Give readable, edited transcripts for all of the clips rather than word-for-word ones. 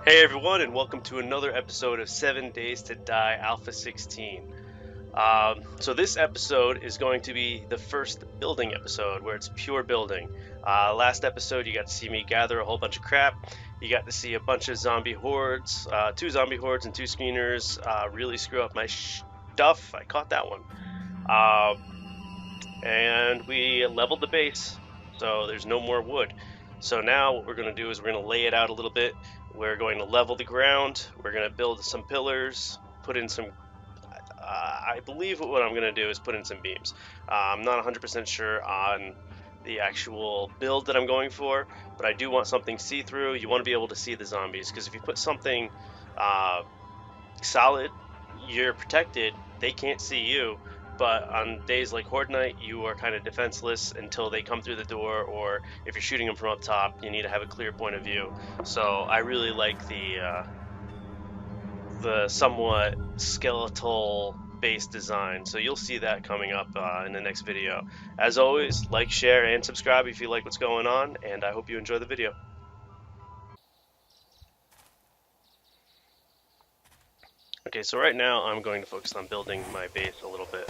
Hey everyone, and welcome to another episode of 7 Days to Die Alpha 16. So this episode is going to be the first building episode where it's pure building. Last episode you got to see me gather a whole bunch of crap. You got to see a bunch of zombie hordes, 2 zombie hordes and 2 screeners really screw up my stuff. I caught that one. And we leveled the base, so there's no more wood. So now what we're going to do is we're going to lay it out a little bit. We're going to level the ground. We're going to build some pillars, put in some I believe what I'm going to do is put in some beams. I'm not 100% sure on the actual build that I'm going for, but I do want something see-through. You want to be able to see the zombies, because if you put something solid, you're protected. They can't see you. But on days like Horde Night, you are kind of defenseless until they come through the door, or if you're shooting them from up top, you need to have a clear point of view. So I really like the somewhat skeletal base design. So you'll see that coming up in the next video. As always, like, share, and subscribe if you like what's going on, and I hope you enjoy the video. Okay, so right now I'm going to focus on building my base a little bit.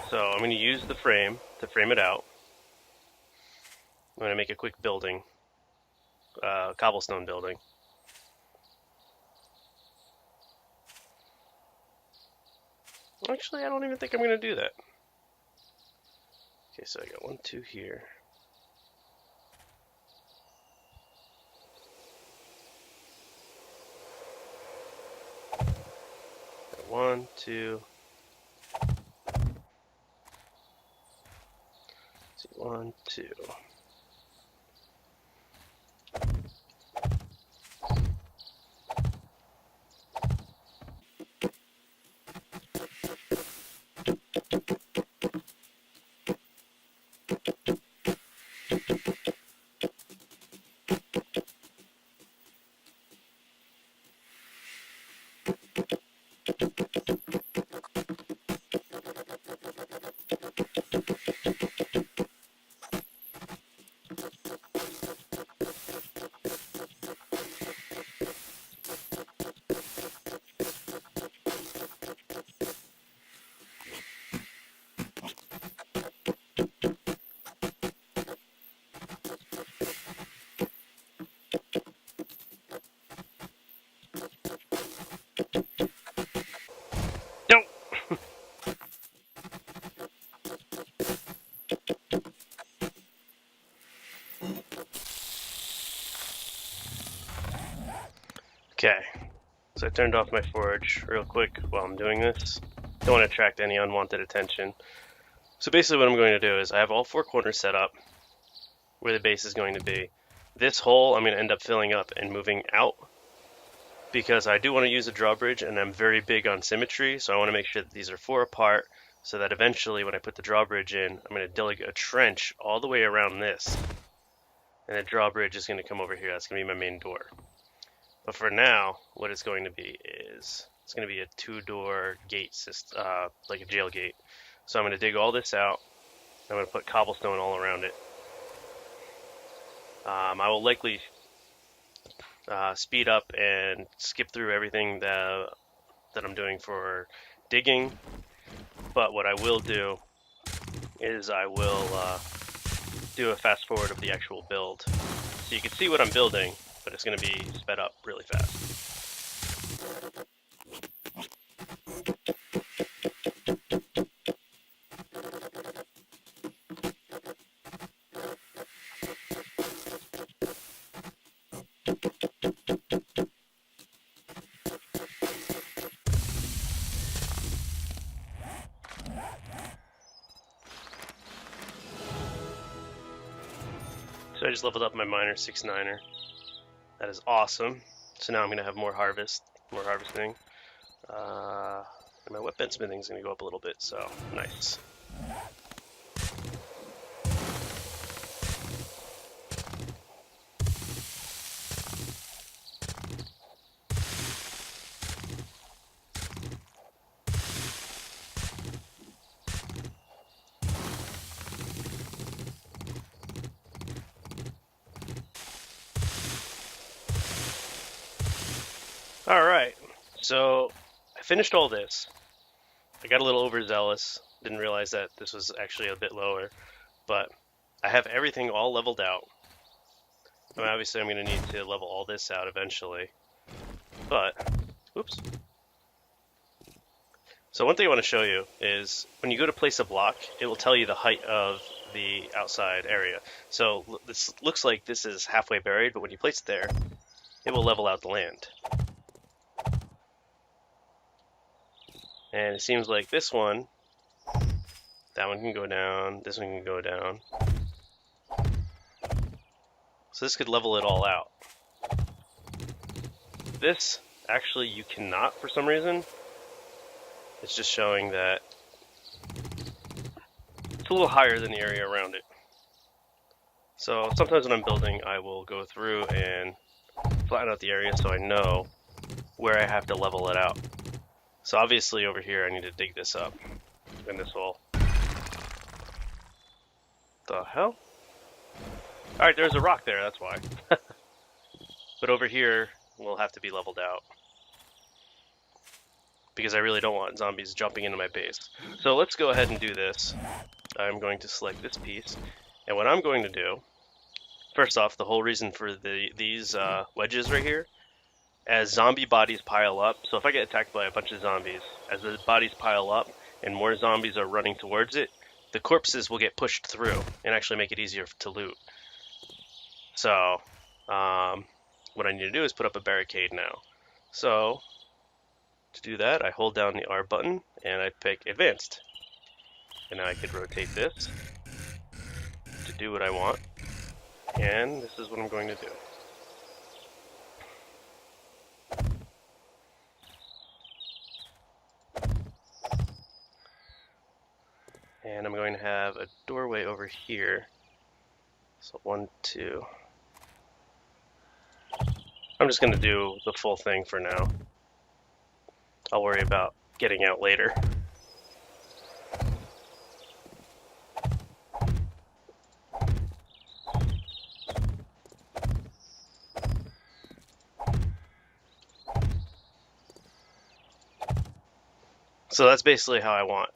So I'm going to use the frame to frame it out. I'm going to make a quick building, cobblestone building. Actually, I don't even think I'm going to do that. Okay, so I got 1, 2 here. Got 1, 2. Let's see, 1, 2. Don't! Okay, so I turned off my forge real quick while I'm doing this. Don't want to attract any unwanted attention. So basically what I'm going to do is I have all 4 corners set up where the base is going to be. This hole I'm going to end up filling up and moving out because I do want to use a drawbridge, and I'm very big on symmetry, so I want to make sure that these are 4 apart so that eventually when I put the drawbridge in, I'm going to dig a trench all the way around this, and the drawbridge is going to come over here. That's going to be my main door. But for now, what it's going to be is it's going to be a 2-door gate system, like a jail gate. So I'm going to dig all this out. I'm going to put cobblestone all around it. I will likely speed up and skip through everything that I'm doing for digging. But what I will do is I will do a fast forward of the actual build. So you can see what I'm building, but it's going to be sped up really fast. So I just leveled up my miner 6-9er. That is awesome. So now I'm going to have more harvesting. And my weapon smithing is going to go up a little bit, so nice. Alright, so I finished all this. I got a little overzealous, didn't realize that this was actually a bit lower, but I have everything all leveled out. I mean, obviously I'm going to need to level all this out eventually, but, oops. So one thing I want to show you is when you go to place a block, it will tell you the height of the outside area. So this looks like this is halfway buried, but when you place it there, it will level out the land. And it seems like this one, that one can go down, this one can go down. So this could level it all out. This, actually, you cannot for some reason. It's just showing that it's a little higher than the area around it. So sometimes when I'm building, I will go through and flatten out the area so I know where I have to level it out. So obviously over here I need to dig this up in this hole. The hell? Alright, there's a rock there, that's why. But over here will have to be leveled out, because I really don't want zombies jumping into my base. So let's go ahead and do this. I'm going to select this piece, and what I'm going to do, first off, the whole reason for these wedges right here, as zombie bodies pile up, so if I get attacked by a bunch of zombies, as the bodies pile up and more zombies are running towards it, the corpses will get pushed through and actually make it easier to loot. So, what I need to do is put up a barricade now. So, to do that, I hold down the R button and I pick Advanced. And now I could rotate this to do what I want. And this is what I'm going to do. And I'm going to have a doorway over here. So 1, 2. I'm just going to do the full thing for now. I'll worry about getting out later. So that's basically how I want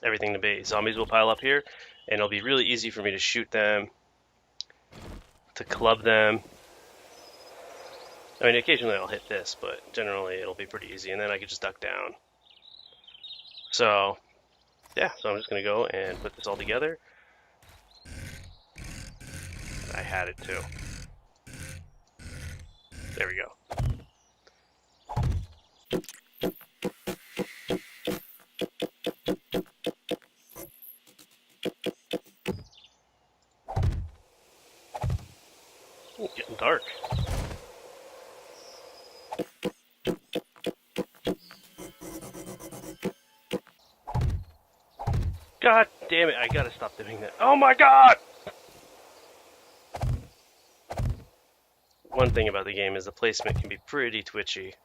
everything to be. Zombies will pile up here, and it'll be really easy for me to shoot them, to club them. I mean, occasionally I'll hit this, but generally it'll be pretty easy, and then I can just duck down. So, yeah, so I'm just going to go and put this all together. I had it too. There we go. It's getting dark. God damn it, I gotta stop doing that. Oh my god! One thing about the game is the placement can be pretty twitchy.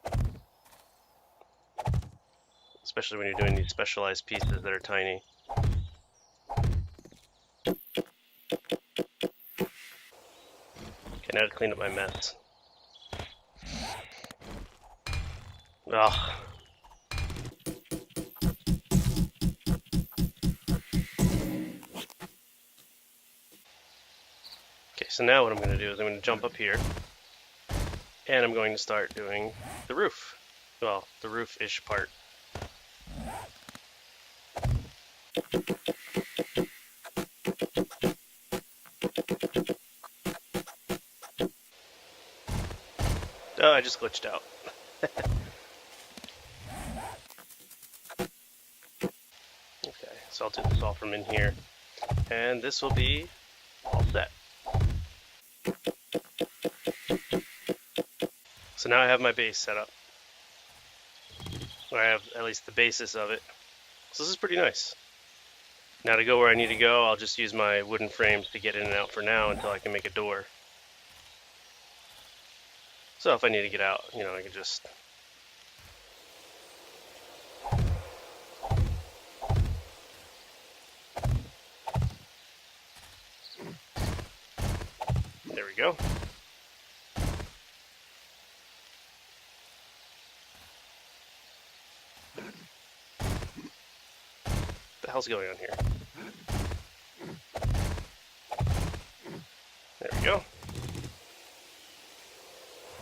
Especially when you're doing these specialized pieces that are tiny. Okay, now to clean up my mess. Ugh. Okay, so now what I'm going to do is I'm going to jump up here, and I'm going to start doing the roof. Well, the roof-ish part. Oh, I just glitched out. Okay, so I'll do this all from in here, and this will be all set. So now I have my base set up. Or I have at least the basis of it. So this is pretty nice. Now to go where I need to go, I'll just use my wooden frames to get in and out for now until I can make a door. So if I need to get out, you know, I can just... There we go. What the hell's going on here? There we go.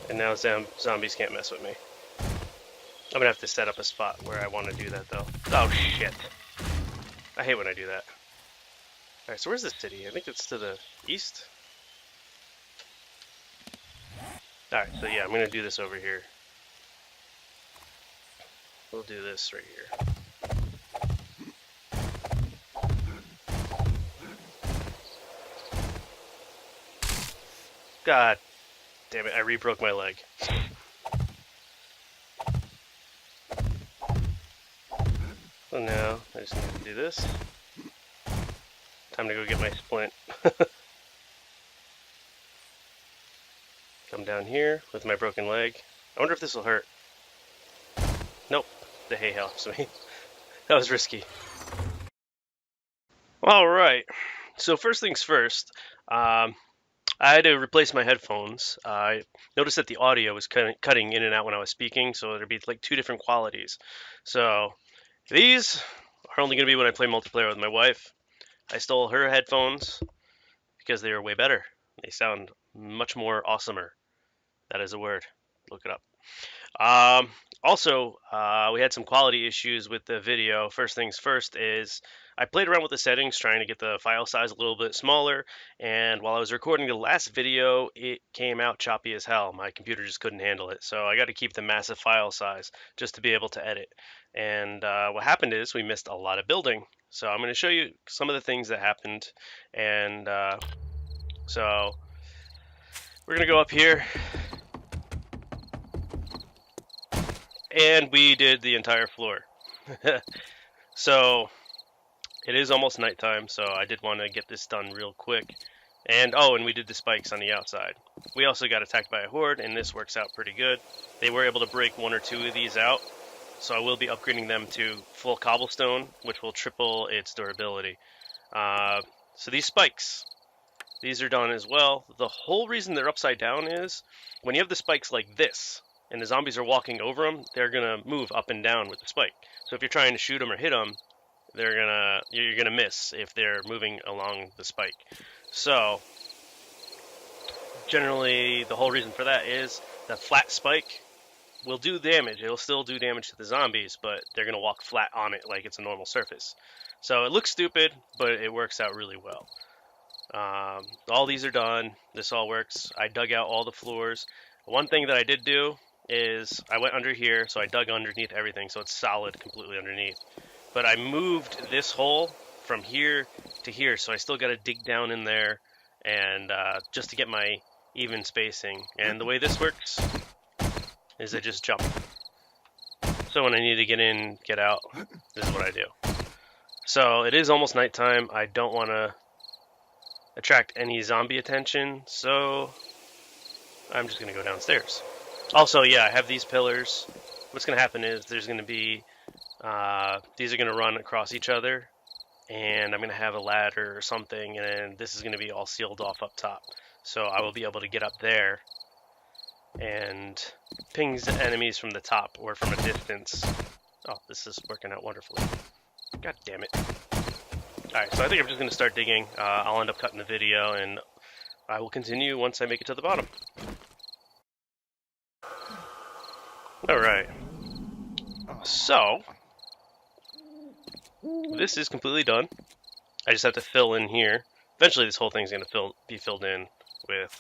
And now zombies can't mess with me. I'm gonna have to set up a spot where I want to do that though. Oh shit. I hate when I do that. Alright, so where's the city? I think it's to the east? Alright, so yeah, I'm gonna do this over here. We'll do this right here. God damn it, I re-broke my leg. So now, I just need to do this. Time to go get my splint. Come down here with my broken leg. I wonder if this will hurt. Nope, the hay helps me. That was risky. Alright, so first things first. I had to replace my headphones. I noticed that the audio was cutting in and out when I was speaking, so there'd be like two different qualities. So these are only going to be when I play multiplayer with my wife. I stole her headphones because they are way better. They sound much more awesomer. That is a word. Look it up. Also, we had some quality issues with the video. First things first is I played around with the settings trying to get the file size a little bit smaller, and while I was recording the last video, it came out choppy as hell. My computer just couldn't handle it, so I got to keep the massive file size just to be able to edit. And what happened is we missed a lot of building. So I'm going to show you some of the things that happened, and so we're going to go up here. And we did the entire floor. So it is almost nighttime, so I did want to get this done real quick. And oh, and we did the spikes on the outside. We also got attacked by a horde, and this works out pretty good. They were able to break one or two of these out, so I will be upgrading them to full cobblestone, which will triple its durability. So these spikes, these are done as well. The whole reason they're upside down is when you have the spikes like this, and the zombies are walking over them, they're gonna move up and down with the spike. So if you're trying to shoot them or hit them, you're gonna miss if they're moving along the spike. So generally, the whole reason for that is the flat spike will do damage. It'll still do damage to the zombies, but they're gonna walk flat on it like it's a normal surface. So it looks stupid, but it works out really well. All these are done. This all works. I dug out all the floors. One thing that I did do is I went under here, so I dug underneath everything, so it's solid completely underneath. But I moved this hole from here to here, so I still got to dig down in there, and just to get my even spacing. And the way this works is I just jump. So when I need to get in, get out, this is what I do. So it is almost nighttime. I don't want to attract any zombie attention, so I'm just going to go downstairs. Also, yeah, I have these pillars. What's going to happen is there's going to be, these are going to run across each other, and I'm going to have a ladder or something, and this is going to be all sealed off up top. So I will be able to get up there and ping the enemies from the top or from a distance. Oh, this is working out wonderfully. God damn it. Alright, so I think I'm just going to start digging. I'll end up cutting the video, and I will continue once I make it to the bottom. Alright, so this is completely done. I just have to fill in here. Eventually this whole thing's going to be filled in with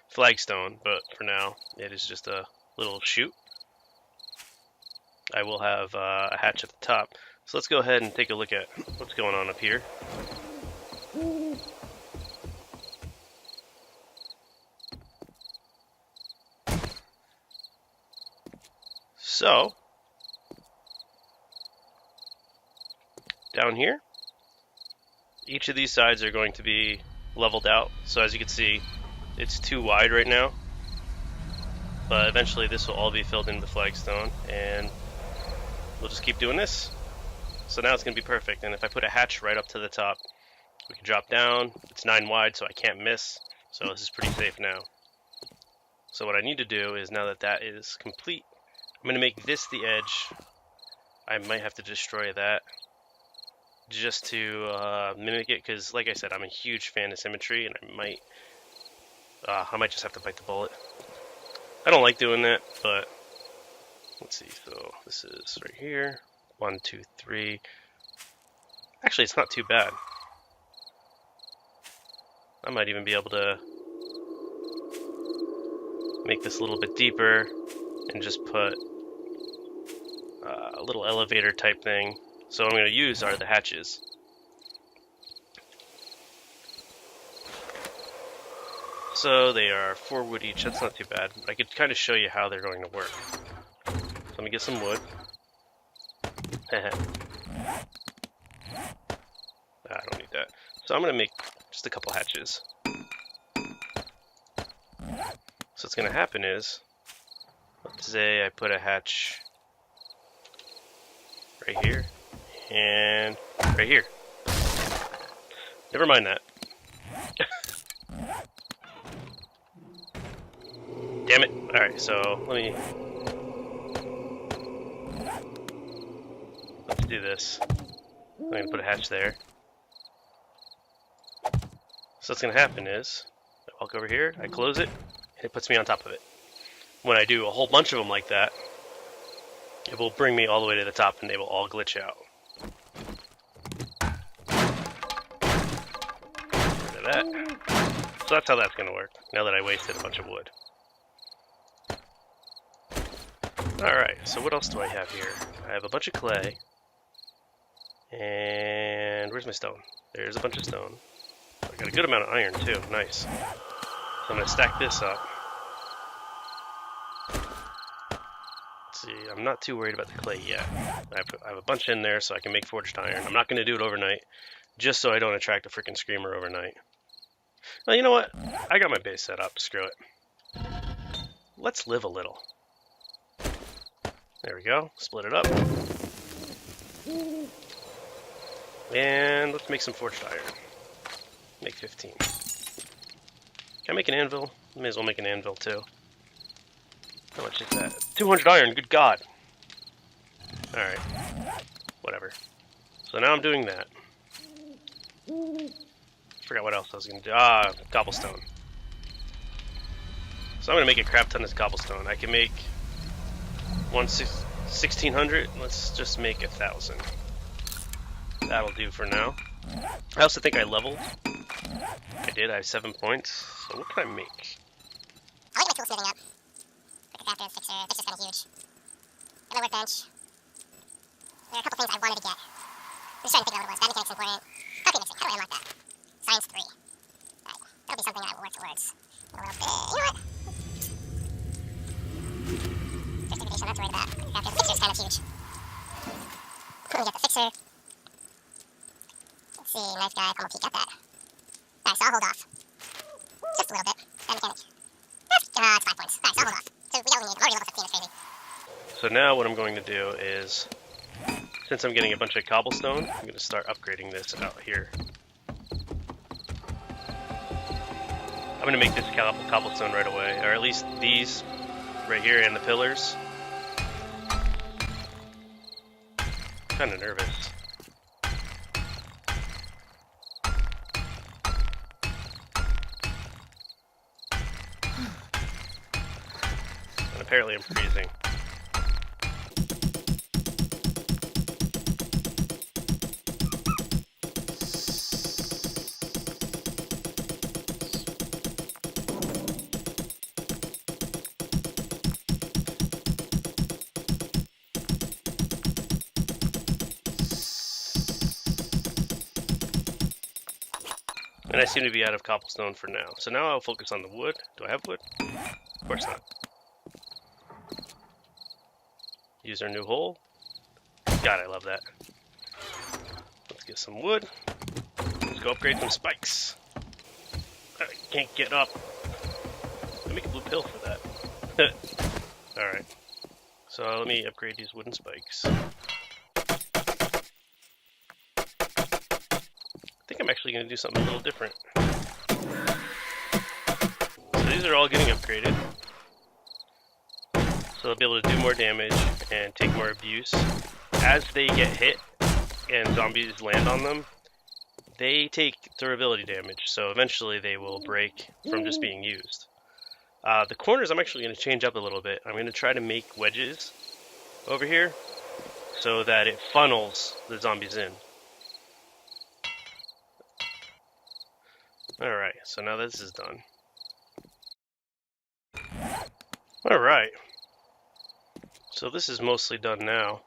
flagstone, but for now it is just a little chute. I will have a hatch at the top. So let's go ahead and take a look at what's going on up here. So, down here, each of these sides are going to be leveled out. So as you can see, it's too wide right now. But eventually this will all be filled in with flagstone, and we'll just keep doing this. So now it's going to be perfect, and if I put a hatch right up to the top, we can drop down. It's 9 wide, so I can't miss. So this is pretty safe now. So what I need to do is, now that that is complete, I'm going to make this the edge I might have to destroy that just to mimic it, because like I said, I'm a huge fan of symmetry, and I might just have to bite the bullet. I don't like doing that, but let's see. So this is right here. 1, 2, 3. Actually, it's not too bad. I might even be able to make this a little bit deeper and just put a little elevator type thing. So what I'm going to use are the hatches. So they are 4 wood each. That's not too bad. I could kind of show you how they're going to work. So let me get some wood. I don't need that. So I'm going to make just a couple hatches. So what's going to happen is, let's say I put a hatch right here and right here. Never mind that. Damn it. Alright, so let's do this. I'm going to put a hatch there. So what's going to happen is, I walk over here, I close it, and it puts me on top of it. When I do a whole bunch of them like that, it will bring me all the way to the top and they will all glitch out. Get rid of that. So that's how that's going to work, now that I wasted a bunch of wood. Alright, so what else do I have here? I have a bunch of clay. And where's my stone? There's a bunch of stone. I got a good amount of iron too, nice. So I'm going to stack this up. Let's see, I'm not too worried about the clay yet. I have a bunch in there so I can make forged iron. I'm not going to do it overnight, just so I don't attract a freaking screamer overnight. Well, you know what? I got my base set up, screw it. Let's live a little. There we go, split it up. And let's make some forged iron. Make 15. Can I make an anvil? May as well make an anvil too. How much is that? 200 iron, good god! Alright. Whatever. So now I'm doing that. Forgot what else I was gonna do. Cobblestone. So I'm gonna make a crap ton of cobblestone. I can make 1600. Let's just make 1,000. That'll do for now. I also think I leveled. I did, I have 7 points. So what can I make? I like my tool smithing up. Like a crafter and fixer. Fixer's kind of huge. And my workbench. There are a couple things I wanted to get. I'm just trying to think about what it was. Bad mechanic's important. Copy mixing. How do I unlock that? Science 3. Alright. That'll be something that I will work towards. A little bit. You know what? Certification, I'm not too worried about. Crafter and fixer's kind of huge. Let me get the fixer. Let's see, nice guy, Pummel Key, got that. Alright, so I'll hold off. Just a little bit. Bad mechanic. It's 5 points. Alright, so I'll hold off. So we don't need, I'm already level 15, it's crazy. So now what I'm going to do is, since I'm getting a bunch of cobblestone, I'm going to start upgrading this out here. I'm going to make this cobblestone right away, or at least these right here and the pillars. I'm kind of nervous. And apparently I'm freezing. And I seem to be out of cobblestone for now. So now I'll focus on the wood. Do I have wood? Of course not. Use our new hole. God, I love that. Let's get some wood. Let's go upgrade some spikes. I can't get up. I make a blue pill for that. Alright. So let me upgrade these wooden spikes. I think I'm actually going to do something a little different. So these are all getting upgraded. So they'll be able to do more damage and take more abuse. as they get hit and zombies land on them, they take durability damage, so eventually they will break from just being used. The corners I'm actually going to change up a little bit. I'm going to try to make wedges over here so that it funnels the zombies in. Alright, so now this is done. Alright, so this is mostly done now.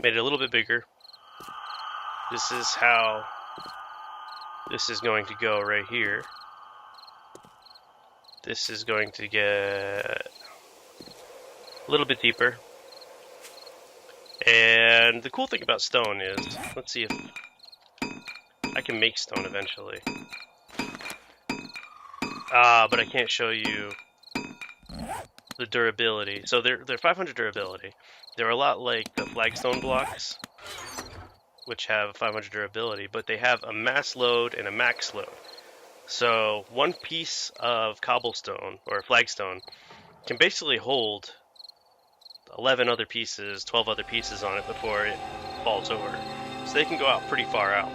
Made it a little bit bigger. This is how this is going to go right here. This is going to get a little bit deeper. And the cool thing about stone is, let's see if I can make stone eventually. But I can't show you the durability. So they're 500 durability. They're a lot like the flagstone blocks, which have 500 durability, but they have a mass load and a max load. So one piece of cobblestone or flagstone can basically hold 11 other pieces, 12 other pieces on it before it falls over. So they can go out pretty far out.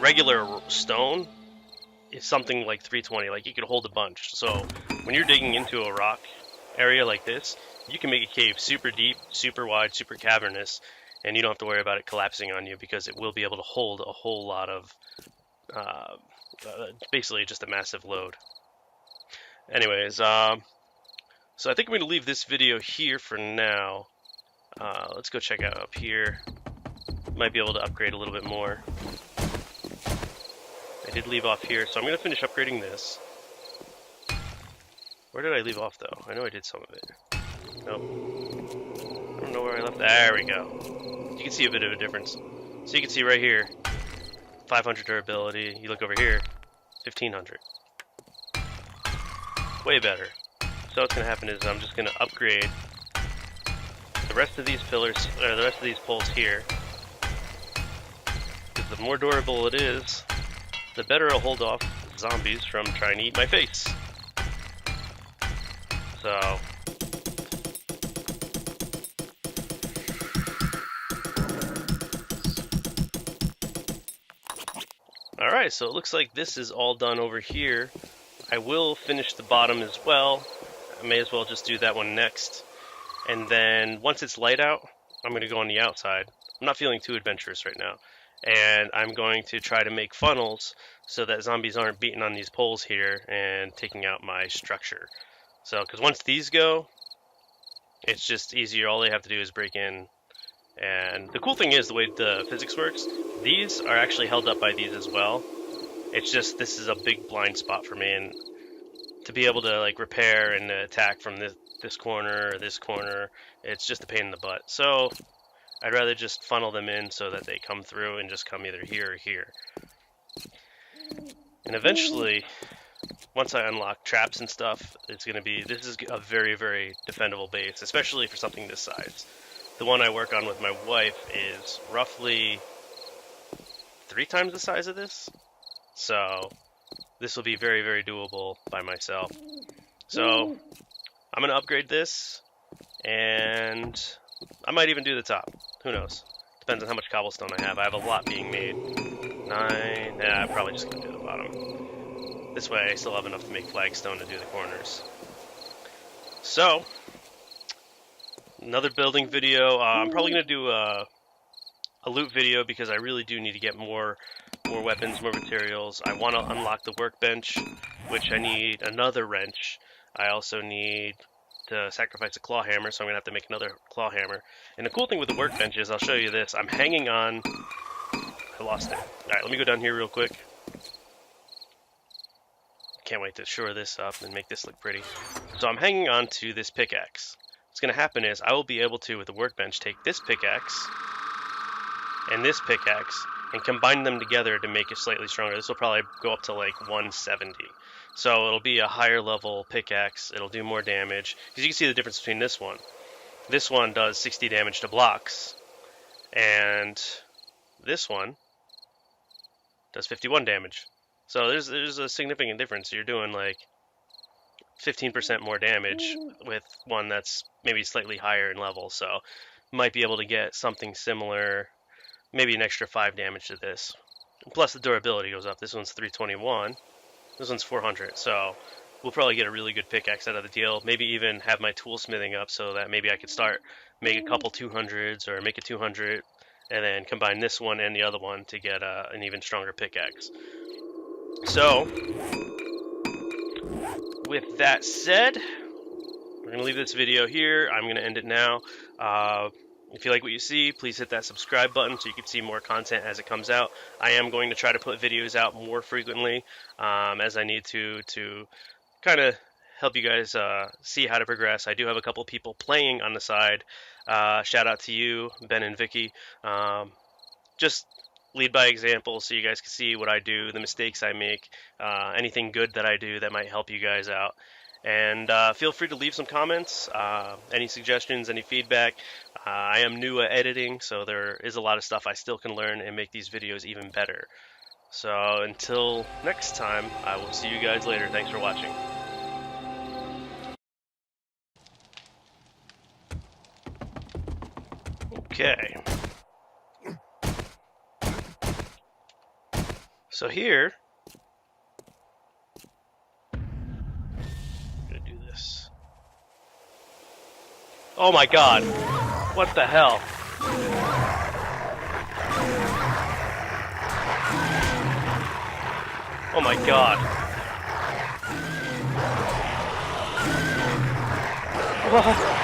Regular stone is something like 320, like you could hold a bunch. So when you're digging into a rock area like this, you can make a cave super deep, super wide, super cavernous, and you don't have to worry about it collapsing on you because it will be able to hold a whole lot of, basically just a massive load. Anyways, so I think I'm going to leave this video here for now. Let's go check out up here. Might be able to upgrade a little bit more. I did leave off here, so I'm going to finish upgrading this. Where did I leave off, though? I know I did some of it. Nope. I don't know where I left. There we go. You can see a bit of a difference. So you can see right here, 500 durability. You look over here, 1500. Way better. So what's going to happen is I'm just going to upgrade the rest of these pillars, or the rest of these poles here. Because the more durable it is, the better it'll hold off zombies from trying to eat my face. So alright, so it looks like this is all done over here. I will finish the bottom as well. I may as well just do that one next. And then once it's light out, I'm going to go on the outside. I'm not feeling too adventurous right now. And I'm going to try to make funnels so that zombies aren't beating on these poles here and taking out my structure. So, because once these go, it's just easier. All they have to do is break in. And the cool thing is, the way the physics works, these are actually held up by these as well. It's just, this is a big blind spot for me, and to be able to like repair and attack from this corner or this corner, it's just a pain in the butt. So I'd rather just funnel them in so that they come through and just come either here or here. And eventually, once I unlock traps and stuff, it's going to be, this is a very, very defendable base, especially for something this size. The one I work on with my wife is roughly 3 times the size of this. So this will be very, very doable by myself. So I'm going to upgrade this, and I might even do the top. Who knows? Depends on how much cobblestone I have. I have a lot being made. 9, I'm probably just going to do the bottom. This way I still have enough to make flagstone to do the corners. So, another building video. I'm probably going to do a loot video because I really do need to get more weapons, more materials. I want to unlock the workbench, which I need another wrench. I also need to sacrifice a claw hammer, so I'm going to have to make another claw hammer. And the cool thing with the workbench is, I'll show you this, I'm hanging on... I lost it. Alright, let me go down here real quick. Can't wait to shore this up and make this look pretty. So I'm hanging on to this pickaxe. What's going to happen is, I will be able to, with the workbench, take this pickaxe and this pickaxe and combine them together to make it slightly stronger. This will probably go up to like 170. So it'll be a higher level pickaxe. It'll do more damage. Because you can see the difference between this one. This one does 60 damage to blocks. And this one does 51 damage. So there's a significant difference. You're doing like 15% more damage with one that's maybe slightly higher in level, so might be able to get something similar, maybe an extra 5 damage to this. Plus the durability goes up. This one's 321, this one's 400, so we'll probably get a really good pickaxe out of the deal. Maybe even have my tool smithing up so that maybe I could start make a couple 200s or make a 200 and then combine this one and the other one to get an even stronger pickaxe. So with that said, we're going to leave this video here. I'm going to end it now. If you like what you see, please hit that subscribe button so you can see more content as it comes out. I am going to try to put videos out more frequently as I need to kind of help you guys see how to progress. I do have a couple people playing on the side. Shout out to you, Ben and Vicky. Just lead by example so you guys can see what I do, the mistakes I make, anything good that I do that might help you guys out. And feel free to leave some comments, any suggestions, any feedback. I am new at editing, so there is a lot of stuff I still can learn and make these videos even better. So until next time, I will see you guys later. Thanks for watching. Okay. So here, I'm gonna do this. Oh my god! What the hell? Oh my god. What?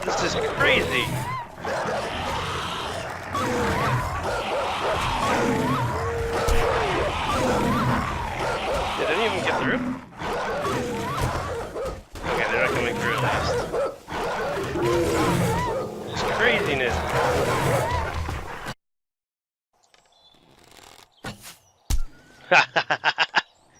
This is crazy. Did any of them get through? Okay, they're not coming through at least. Just craziness. Haha.